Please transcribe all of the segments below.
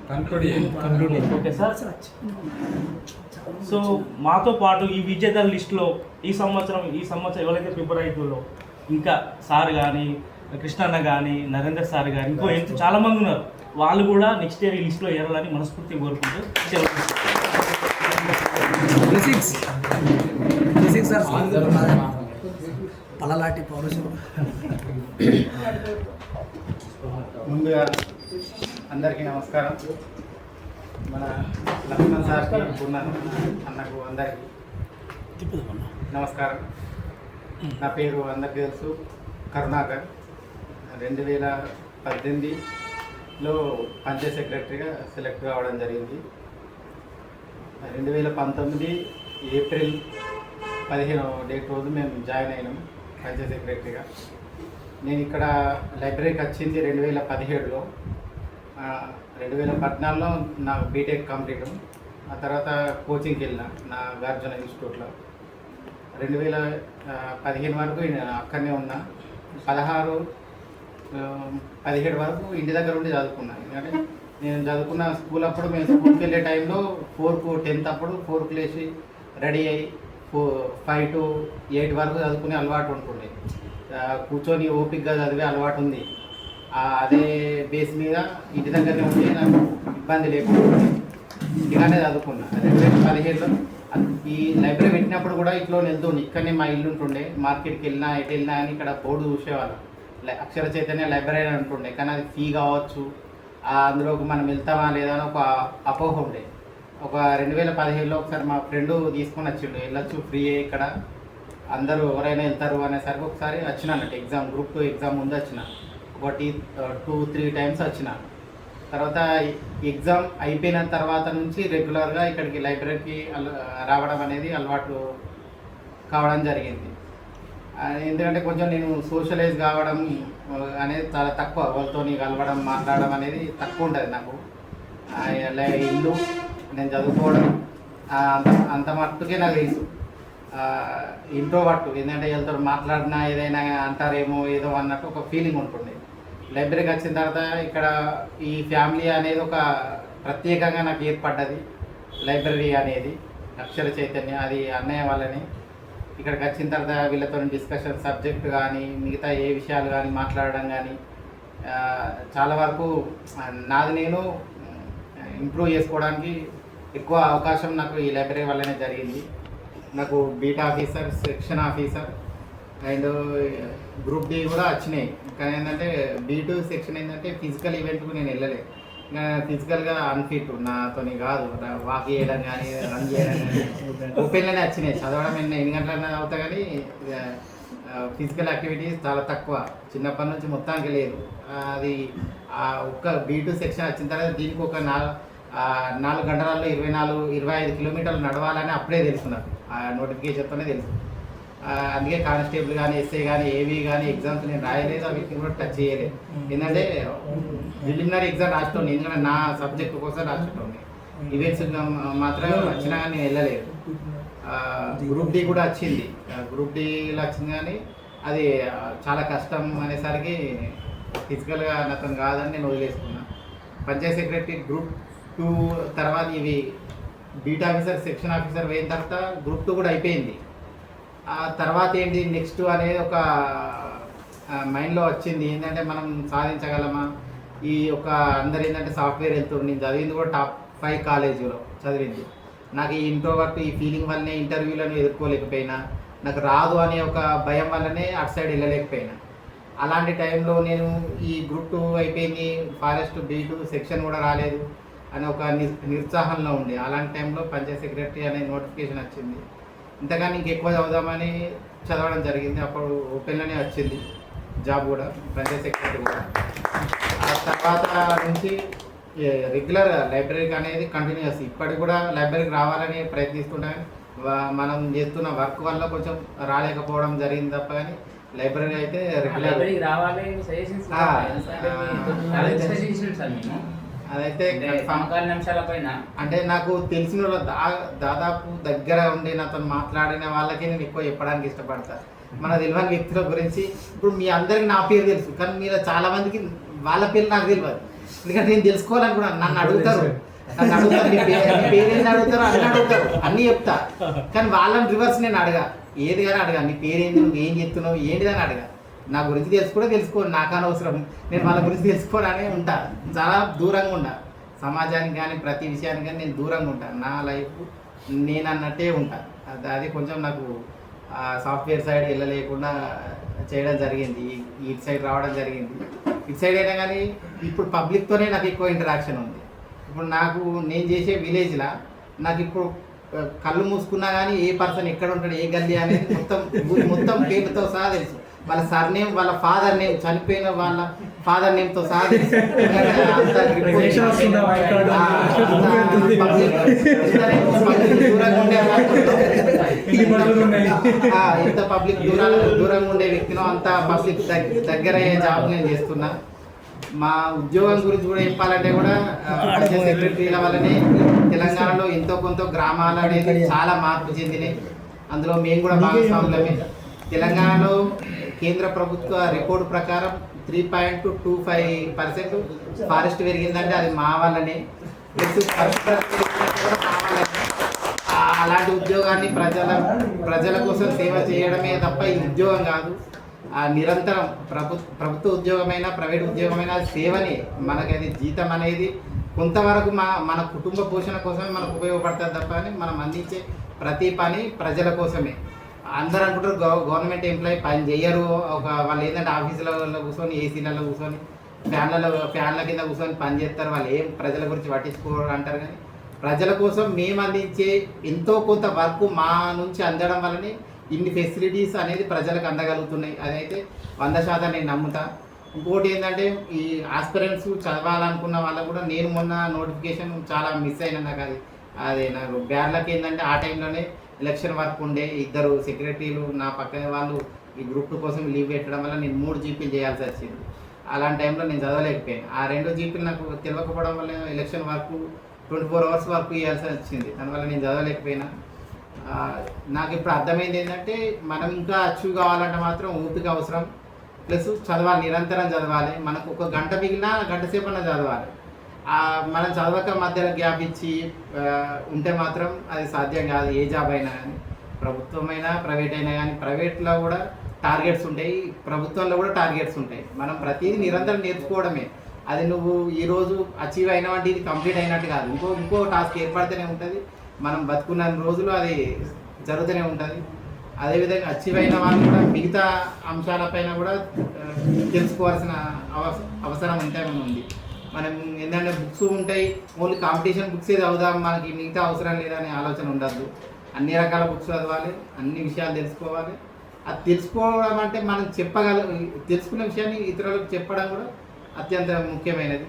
Okay sir. So మాతో పాటు ఈ విజేతల లిస్టులో ఈ సంవత్సరం ఎవరైతే ప్రిపేర్ అవుతుందో ఇంకా సార్ కానీ కృష్ణన్న కానీ నరేందర్ సార్ కానీ ఇంకో చాలామంది ఉన్నారు, వాళ్ళు కూడా నెక్స్ట్ ఇయర్ ఈ లిస్టులో ఏరాలని మనస్ఫూర్తిగా కోరుకుంటూ పలలాంటి పౌరుషం. ముందుగా అందరికీ నమస్కారం. మన లక్ష్మణ్ సార్కి అన్నకు అందరికీ నమస్కారం. నా పేరు అందరికీ తెలుసు, కరుణాకర్. 2018లో పంచాయత్ సెక్రటరీగా సెలెక్ట్ కావడం జరిగింది. 2019 ఏప్రిల్ 15వ డేట్ రోజు మేము జాయిన్ అయినాం పంచాయత్ సెక్రటరీగా. నేను ఇక్కడ లైబ్రరీకి వచ్చింది 2017లో. 2014లో నా బీటెక్ కంప్లీట్. ఆ తర్వాత కోచింగ్కి వెళ్ళిన నాగార్జున ఇన్స్టిట్యూట్లో. 2015 వరకు అక్కడనే ఉన్నా. 16-17 వరకు ఇంటి దగ్గర ఉండి చదువుకున్నాను. ఎందుకంటే నేను చదువుకున్న స్కూల్ అప్పుడు మేము స్కూల్కి వెళ్ళే టైంలో 4కు 10th అప్పుడు 4కు లేచి రెడీ అయ్యి 5 to 8 వరకు చదువుకునే అలవాటు ఉంటుండే. కూర్చొని ఓపికగా చదివే అలవాటు ఉంది. అదే బేస్ మీద ఇంటి దగ్గరనే ఉండి నాకు ఇబ్బంది లేకుండా ఇంటిగానే చదువుకున్నా. 2017లో ఈ లైబ్రరీ పెట్టినప్పుడు కూడా ఇట్లా వెళ్తుంది. ఇక్కడనే మా ఇల్లు ఉంటుండే. మార్కెట్కి వెళ్ళినా ఎటు వెళ్ళినా అని ఇక్కడ బోర్డు చూసేవాళ్ళం, అక్షర చైతన్య లైబ్రరీ అని ఉంటుండే. కానీ అది ఫీ కావచ్చు, అందులోకి మనం వెళ్తామా లేదా అని ఒక అపోహ ఉండే. ఒక 2017లో ఒకసారి మా ఫ్రెండ్ తీసుకొని వచ్చిండు, వెళ్ళొచ్చు ఫ్రీ ఇక్కడ అందరూ ఎవరైనా వెళ్తారు అనేసరికి ఒకసారి వచ్చిన అన్నట్టు ఎగ్జామ్, గ్రూప్ 2 ఎగ్జామ్ ముందు వచ్చిన. 2-3 టైమ్స్ వచ్చిన. తర్వాత ఎగ్జామ్ అయిపోయిన తర్వాత నుంచి రెగ్యులర్గా ఇక్కడికి లైబ్రరీకి రావడం అనేది అలవాటు కావడం జరిగింది. ఎందుకంటే కొంచెం నేను సోషలైజ్ కావడం అనేది చాలా తక్కువ. వాళ్ళతో కలవడం మాట్లాడడం అనేది తక్కువ ఉంటుంది నాకు. ఇల్లు నేను చదువుకోవడం అంత మట్టుకే నాకు తెలుసు. ఇంట్రోవర్ట్, ఏంటంటే వీళ్ళతో మాట్లాడినా ఏదైనా అంటారేమో ఏదో అన్నట్టు ఒక ఫీలింగ్ ఉంటుండే. లైబ్రరీకి వచ్చిన తర్వాత ఇక్కడ ఈ ఫ్యామిలీ అనేది ఒక ప్రత్యేకంగా నాకు ఏర్పడ్డది. లైబ్రరీ అనేది అక్షర చైతన్య, అది అన్నయ్య వాళ్ళని. ఇక్కడికి వచ్చిన తర్వాత వీళ్ళతో డిస్కషన్ సబ్జెక్ట్ కానీ మిగతా ఏ విషయాలు కానీ మాట్లాడడం కానీ చాలా వరకు నాది నేను ఇంప్రూవ్ చేసుకోవడానికి ఎక్కువ అవకాశం నాకు ఈ లైబ్రరీ వల్లనే జరిగింది. నాకు beat officer, section officer and group D కూడా వచ్చినాయి. కానీ ఏంటంటే బీటు సెక్షన్ ఏంటంటే ఫిజికల్ ఈవెంట్కు నేను వెళ్ళలేదు. ఫిజికల్గా అన్ఫిట్, నాతో కాదు. వాక్ చేయడం కానీ రన్ చేయడం కానీ ఓపెన్లోనే వచ్చినాయి. చదవడం 8 గంటలన్నా అవుతా కానీ ఫిజికల్ యాక్టివిటీస్ చాలా తక్కువ. చిన్నప్పటి నుంచి మొత్తానికి లేదు. అది ఒక్క బీటు సెక్షన్ వచ్చిన తర్వాత దీనికి ఒక 4 గంటలలో 24-25 కిలోమీటర్లు నడవాలని అప్పుడే తెలుసు నాకు. ఆ నోటిఫికేషన్తోనే తెలుసు. అందుకే కానిస్టేబుల్ కానీ, ఎస్ఐ కానీ, ఏవీ కానీ ఎగ్జామ్స్ నేను రాయలేదు, అవి కూడా టచ్ చేయలేదు. ఏంటంటే ప్రిలిమినరీ ఎగ్జామ్ రాస్తుంది, ఎందుకంటే నా సబ్జెక్ట్ కోసం రాస్తుంది. ఈవెంట్స్ మాత్రం వచ్చినా కానీ నేను వెళ్ళలేదు. గ్రూప్ డి కూడా వచ్చింది. గ్రూప్ డిలో వచ్చింది కానీ అది చాలా కష్టం అనేసరికి ఫిజికల్గా నాతో కాదని నేను వదిలేసుకున్నాను. పంచాయత్ సెక్రటరీ గ్రూప్ 2 తర్వాత ఇవి బీట్ ఆఫీసర్, సెక్షన్ ఆఫీసర్ అయిన తర్వాత గ్రూప్ 2 కూడా అయిపోయింది. ఆ తర్వాత ఏంటి నెక్స్ట్ అనేది ఒక మైండ్లో వచ్చింది. ఏంటంటే మనం సాధించగలమా ఈ ఒక అందరు ఏంటంటే సాఫ్ట్వేర్ వెళ్తుంది. నేను చదివింది కూడా టాప్ 5 కాలేజీలో చదివింది. నాకు ఈ ఇంట్రోవర్ట్ ఈ ఫీలింగ్ వల్లనే ఇంటర్వ్యూలను ఎదుర్కోలేకపోయినా, నాకు రాదు అనే ఒక భయం వల్లనే అటు సైడ్ వెళ్ళలేకపోయినా. అలాంటి టైంలో నేను ఈ గ్రూప్ 2 అయిపోయింది, ఫారెస్ట్ బీటు సెక్షన్ కూడా రాలేదు అని ఒక నిరుత్సాహంలో ఉండే. అలాంటి టైంలో పంచాయత్ సెక్రటరీ అనే నోటిఫికేషన్ వచ్చింది. ఇంతగాని ఇంకెక్కువ చదువుదామని చదవడం జరిగింది. అప్పుడు ఓపెన్లోనే వచ్చింది జాబ్ కూడా, పంచాయత్ సెక్రటరీ కూడా. ఆ తర్వాత నుంచి రెగ్యులర్ లైబ్రరీకి అనేది కంటిన్యూస్ ఇప్పటికి కూడా లైబ్రరీకి రావాలని ప్రయత్నిస్తుంటే మనం చేస్తున్న వర్క్ వల్ల కొంచెం రాలేకపోవడం జరిగింది తప్ప కానీ లైబ్రరీ అయితే రెగ్యులర్ అదైతే అంటే నాకు తెలిసిన దాదాపు దగ్గర ఉండి నాతో మాట్లాడిన వాళ్ళకి నేను ఎక్కువ చెప్పడానికి ఇష్టపడతాను. మన తెలియని వ్యక్తుల గురించి ఇప్పుడు మీ అందరికి నా పేరు తెలుసు, కానీ మీరు చాలా మందికి వాళ్ళ పేరు నాకు తెలియదు. ఎందుకంటే నేను తెలుసుకోవాలనుకున్నాను. నన్ను అడుగుతారు మీ పేరేంటి అడుగుతారు, అన్నీ అడుగుతారు, అన్నీ చెప్తా. కానీ వాళ్ళని రివర్స్ నేను అడగా, ఏది కానీ అడగా, నీ పేరేంటి, నువ్వు ఏం చెప్తున్నావు, ఏంటిదని అడగా. నా గురించి తెలుసుకోను, నాకు అనవసరం, నేను వాళ్ళ గురించి తెలుసుకోవడానే ఉంటా. చాలా దూరంగా ఉంటా సమాజానికి కానీ ప్రతి విషయానికి కానీ నేను దూరంగా ఉంటాను. నా లైఫ్ నేను అన్నట్టే ఉంటా. అది కొంచెం నాకు సాఫ్ట్వేర్ సైడ్ వెళ్ళలేకుండా చేయడం జరిగింది, ఇటు సైడ్ రావడం జరిగింది. ఇటు సైడ్ అయినా కానీ ఇప్పుడు పబ్లిక్తోనే నాకు ఎక్కువ ఇంటరాక్షన్ ఉంది. ఇప్పుడు నాకు నేను చేసే విలేజ్లో నాకు ఇప్పుడు కళ్ళు మూసుకున్నా కానీ ఏ పర్సన్ ఎక్కడ ఉంటాడు, ఏ గల్లీ అనేది మొత్తం పేరుతో సహా తెలుసు. వాళ్ళ సర్నేమ్, వాళ్ళ ఫాదర్ నేమ్, చనిపోయిన వాళ్ళ ఫాదర్ నేమ్తో సహా తెలుసు. ఎంత పబ్లిక్ దూరంగా ఉండే వ్యక్తినో అంత పబ్లిక్ దగ్గర అయ్యే జాబ్ నేను చేస్తున్నా. మా ఉద్యోగం గురించి కూడా చెప్పాలంటే కూడా పంచాయత్ సెక్రటరీల వల్లనే తెలంగాణలో ఎంతో కొంత గ్రామాలు అనేది చాలా మార్పు చెందినాయి. అందులో మేము కూడా భాగస్వాములమే. తెలంగాణలో కేంద్ర ప్రభుత్వ రిపోర్ట్ ప్రకారం 3.25% ఫారెస్ట్ పెరిగిందంటే అది మా వల్లనే. అలాంటి ఉద్యోగాన్ని ప్రజల కోసం సేవ చేయడమే తప్ప ఈ ఉద్యోగం కాదు. నిరంతరం ప్రభుత్వ ఉద్యోగమైనా ప్రైవేట్ ఉద్యోగమైనా సేవని, మనకి అది జీతం అనేది కొంతవరకు మన కుటుంబ పోషణ కోసమే మనకు ఉపయోగపడుతుంది తప్ప అని మనం అందించే ప్రతి పని ప్రజల కోసమే. అందరూ అనుకుంటారు గవర్నమెంట్ ఎంప్లాయీ పని చేయరు, వాళ్ళు ఏంటంటే ఆఫీసులలో కూర్చొని ఏసీలలో కూర్చొని ఫ్యాన్ల కింద కూర్చొని పని చేస్తారు, వాళ్ళు ఏం ప్రజల గురించి పట్టించుకోరు అంటారు. కానీ ప్రజల కోసం మేము అందించే ఎంతో కొంత వర్క్ మా నుంచి అందడం వల్లనే ఇన్ని ఫెసిలిటీస్ అనేది ప్రజలకు అందగలుగుతున్నాయి. అదైతే 100% నేను నమ్ముతా. ఇంకోటి ఏంటంటే ఈ ఆస్పిరెంట్స్ చదవాలనుకున్న వాళ్ళకు కూడా నేను మొన్న నోటిఫికేషన్ చాలా మిస్ అయినా. నాకు అది నాకు బ్యాడ్లకి ఏంటంటే ఆ టైంలోనే ఎలక్షన్ వర్క్ ఉండే, 2 సెక్రటరీలు నా పక్కన వాళ్ళు ఈ గ్రూప్ 2 కోసం లీవ్ పెట్టడం వల్ల నేను 3 జీపీలు చేయాల్సి వచ్చింది. అలాంటి టైంలో నేను చదవలేకపోయాను. ఆ 2 జీపీలు నాకు తెలియకపోవడం వల్ల ఎలక్షన్ వర్క్ 24 అవర్స్ వర్క్ చేయాల్సి వచ్చింది. దానివల్ల నేను చదవలేకపోయినా. నాకు ఇప్పుడు అర్థమైంది ఏంటంటే మనం ఇంకా అచీవ్ కావాలంటే మాత్రం ఓపిక అవసరం, ప్లస్ చదవాలి, నిరంతరం చదవాలి. మనకు ఒక గంట మిగిలినా గంట సేపు అన్న చదవాలి. మనం చదవక మధ్యలో గ్యాప్ ఇచ్చి ఉంటే మాత్రం అది సాధ్యం కాదు. ఏ జాబ్ అయినా కానీ, ప్రభుత్వమైనా ప్రైవేట్ అయినా కానీ. ప్రైవేట్లో కూడా టార్గెట్స్ ఉంటాయి, ప్రభుత్వంలో కూడా టార్గెట్స్ ఉంటాయి. మనం ప్రతిదీ నిరంతరం నేర్చుకోవడమే. అది నువ్వు ఈరోజు అచీవ్ అయినావంటే ఇది కంప్లీట్ అయినట్టు కాదు. ఇంకో టాస్క్ ఏర్పడితేనే ఉంటుంది. మనం బతుకున్న రోజులు అది జరుగుతూనే ఉంటుంది. అదేవిధంగా అచీవ్ అయిన వాళ్ళు కూడా మిగతా అంశాలపైన కూడా తెలుసుకోవాల్సిన అవసరం ఉంది. మనం ఏంటంటే బుక్స్ ఉంటాయి, ఓన్లీ కాంపిటీషన్ బుక్స్ చదువుదాం, మనకి మిగతా అవసరం లేదనే ఆలోచన ఉండద్దు. అన్ని రకాల బుక్స్ చదవాలి, అన్ని విషయాలు తెలుసుకోవాలి. అది తెలుసుకోవడం అంటే మనం తెలుసుకున్న విషయాన్ని ఇతరులకు చెప్పడం కూడా అత్యంత ముఖ్యమైనది.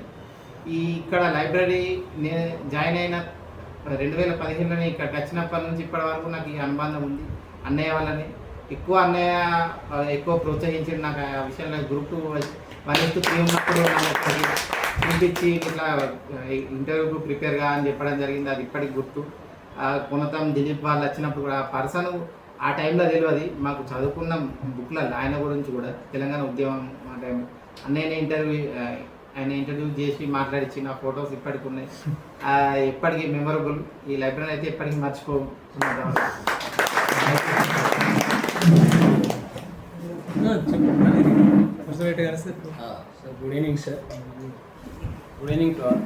ఇక్కడ లైబ్రరీ నేను జాయిన్ అయిన 2015లోనే ఇక్కడికి వచ్చినప్పటి నుంచి ఇప్పటి వరకు నాకు ఈ అనుబంధం ఉంది. అన్నయ్య వాళ్ళని ఎక్కువ ప్రోత్సహించాడు. నాకు ఆ విషయంలో గ్రూప్ 1:3 ఉన్నప్పుడు నాకు చూపించి ఇట్లా ఇంటర్వ్యూకు ప్రిపేర్గా అని చెప్పడం జరిగింది. అది ఇప్పటికి గుర్తు. కొనతం దిలీప్ వాళ్ళు వచ్చినప్పుడు కూడా ఆ పర్సన్ ఆ టైంలో తెలియదు. మాకు చదువుకున్న బుక్లలో ఆయన గురించి కూడా తెలంగాణ ఉద్యమం ఆ టైంలో ఆయన ఇంటర్వ్యూ చేసి మాట్లాడించిన ఫొటోస్ ఇప్పటికి ఉన్నాయి. ఎప్పటికీ మెమరబుల్. ఈ లైబ్రరీ అయితే ఎప్పటికీ మర్చిపోతున్నాం. Good evening sir. Good evening to all.